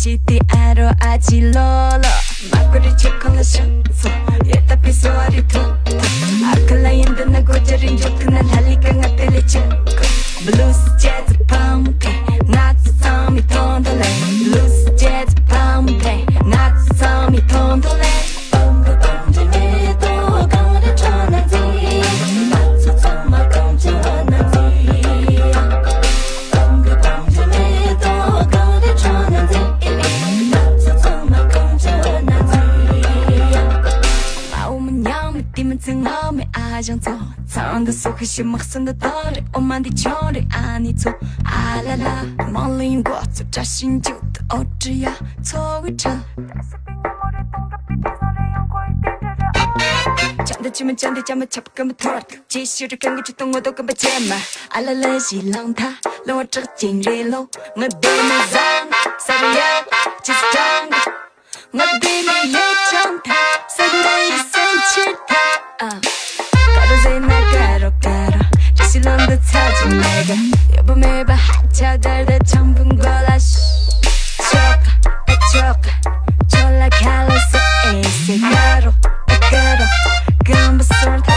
기대 알아 아질러러 막걸리 체크나 셔프 예다 피소리 토 아클라인드 나 고저린 좋고 난 할리강아 텔레 체크 블루스 재즈 펌페 나츠 섬이 톤돌레 블루스 재즈 펌페 나츠 섬이 톤돌레想做藏的所和谐陌生的道理我们的球里爱你做啊啦啦忙了因果做扎心就的哦只要错过程讲的剧本讲的讲嘛差不根本拖继续着看个剧动我都根本解码啊啦啦是浪他让我这进日落我对你脏撒个药就是真的我对你也长他撒个一生气他가로세 나 가로 다시 런던 찾은 내가 여보 매번 하차달다 청분 골라 choca 졸라 갈라서 에이세 가로 금방 쏠다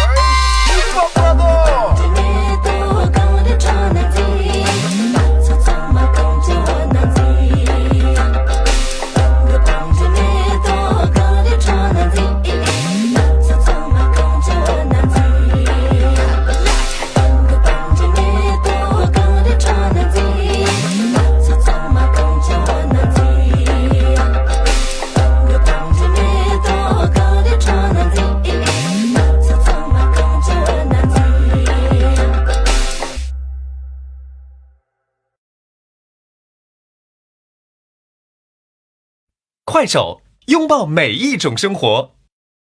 快手，拥抱每一种生活。